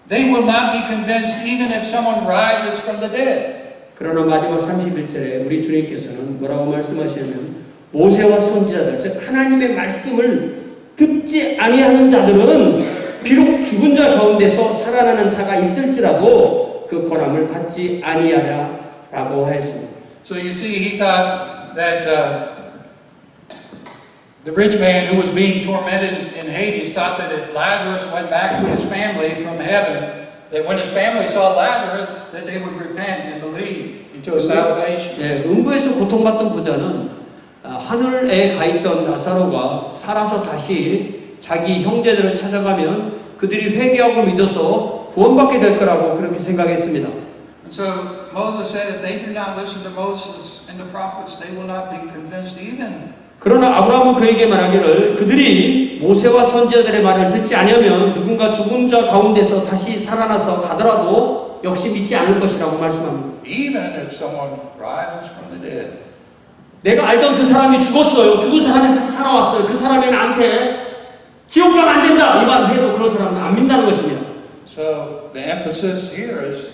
they will not be convinced even if someone rises from the dead. 그러나 마지막 31절에 우리 주님께서는 뭐라고 말씀하시냐면 모세와 선지자들 즉 하나님의 말씀을 듣지 아니하는 자들은 비록 죽은 자 가운데서 살아나는 자가 있을지라도 그 권함을 받지 아니하라라고 하였습니다. So you see, he thought that the rich man who was being tormented in Hades thought that if Lazarus went back to his family from heaven, that when his family saw Lazarus, that they would repent and believe into salvation. 예, 음부에서 고통받던 부자는 하늘에 가 있던 나사로가 살아서 다시 자기 형제들을 찾아가면 그들이 회개하고 믿어서 구원받게 될 거라고 그렇게 생각했습니다. And so Moses said, if they do not listen to Moses and the prophets, they will not be convinced even. 그러나 아브라함은 그에게 말하기를 그들이 모세와 선지자들의 말을 듣지 않으면 누군가 죽은 자 가운데서 다시 살아나서 가더라도 역시 믿지 않을 것이라고 말씀합니다. Even if someone rises from the dead. 내가 알던 그 사람이 죽었어요. 죽은 사람이 다시 살아왔어요. 그 사람이 나한테 지옥 가면 안 된다 이 말을 해도 그런 사람은 안 믿는다는 것입니다. So the emphasis here is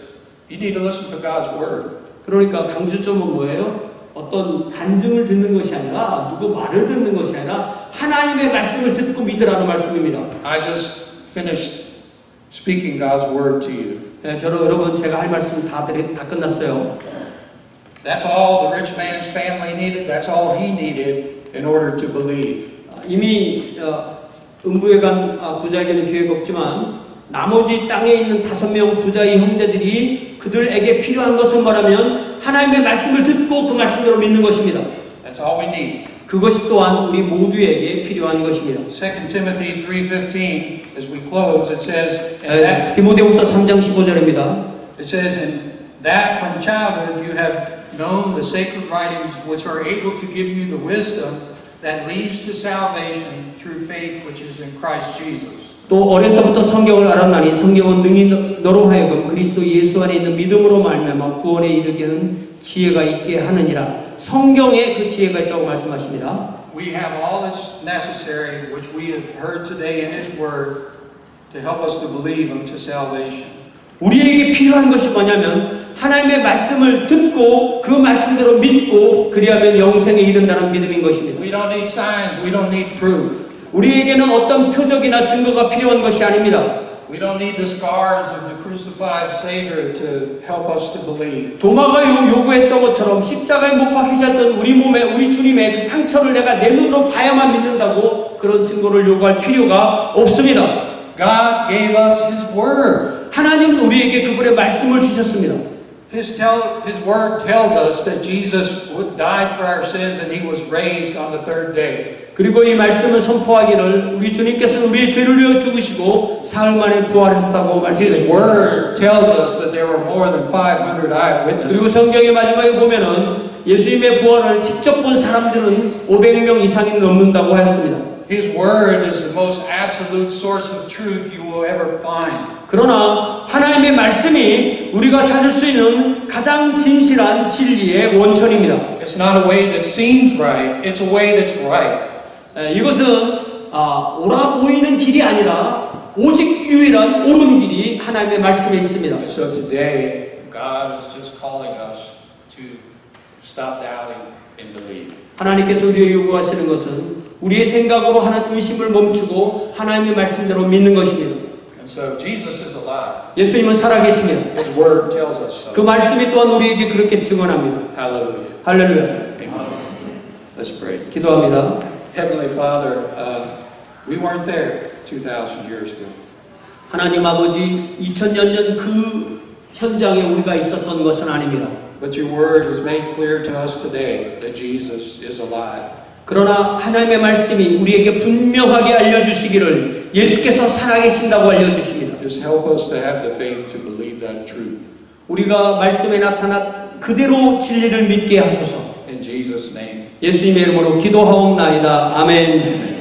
you need to listen to God's word. 그러니까 강조점은 뭐예요? 어떤 간증을 듣는 것이 아니라 누구 말을 듣는 것이 아니라 하나님의 말씀을 듣고 믿으라는 말씀입니다. I just finished speaking God's word to you. 저는 여러분 제가 할 말씀 다 끝났어요. That's all the rich man's family needed. That's all he needed in order to believe. 이미 음부에 간 부자에게는 기회가 없지만 나머지 땅에 있는 5명 부자의 형제들이 그들에게 필요한 것은 뭐라면 하나님의 말씀을 듣고 그 말씀대로 믿는 것입니다. That's all we need. 그것이 또한 우리 모두에게 필요한 것입니다. 2 Timothy 3:15, as we close, it says, and that, 디모데후서 3장 15절입니다. it says, and that from childhood you have known the sacred writings which are able to give you the wisdom that leads to salvation through faith which is in Christ Jesus. 또 어려서부터 성경을 알았나니 성경은 능히 너로 하여금 그리스도 예수 안에 있는 믿음으로 말미암아 구원에 이르기는 지혜가 있게 하느니라. 성경에 그 지혜가 있다고 말씀하십니다. We have all that's necessary which we have heard today in His Word to help us to believe unto salvation. 우리에게 필요한 것이 뭐냐면 하나님의 말씀을 듣고 그 말씀대로 믿고 그리하면 영생에 이른다는 믿음인 것입니다. We don't need signs, we don't need proof. 우리에게는 어떤 표적이나 증거가 필요한 것이 아닙니다. We don't need the scars of the crucified Savior to help us to believe. 도마가 요구했던 것처럼 십자가에 못 박히셨던 우리 몸에 우리 주님의 그 상처를 내가 내 눈으로 봐야만 믿는다고 그런 증거를 요구할 필요가 없습니다. God gave us His Word. 하나님은 우리에게 그분의 말씀을 주셨습니다. His Word tells us that Jesus died for our sins and He was raised on the third day. 그리고 이 말씀을 선포하기를 우리 주님께서는 우리의 죄를 위하여 죽으시고 사흘 만에 부활하셨다고 His 말씀하셨습니다. Word tells us that there were more than 500 eyewitnesses. 그리고 성경의 마지막에 보면은 예수님의 부활을 직접 본 사람들은 500명 이상이 넘는다고 하였습니다. His Word is the most absolute source of truth you will ever find. 그러나 하나님의 말씀이 우리가 찾을 수 있는 가장 진실한 진리의 원천입니다. It's not a way that seems right, it's a way that's right. 이것은 옳아 보이는 길이 아니라 오직 유일한 옳은 길이 하나님의 말씀에 있습니다. So today, God is just calling us to stop doubting and believe. 하나님께서 우리에게 요구하시는 것은 우리의 생각으로 하는 의심을 멈추고 하나님의 말씀대로 믿는 것입니다. And so Jesus is alive. 예수님은 살아계십니다. His Word tells us so. 그 말씀이 또한 우리에게 그렇게 증언합니다. Hallelujah. 할렐루야. Amen. Let's pray. 기도합니다. Heavenly Father, we weren't there 2,000 years ago. 하나님 아버지 2000년 전 그 현장에 우리가 있었던 것은 아닙니다. But your Word has made clear to us today that Jesus is alive. 그러나 하나님의 말씀이 우리에게 분명하게 알려주시기를 예수께서 살아계신다고 알려주십니다. Just help us to have the faith to believe that truth. 우리가 말씀에 나타난 그대로 진리를 믿게 하소서. In Jesus' name. 예수님의 이름으로 기도하옵나이다. 아멘.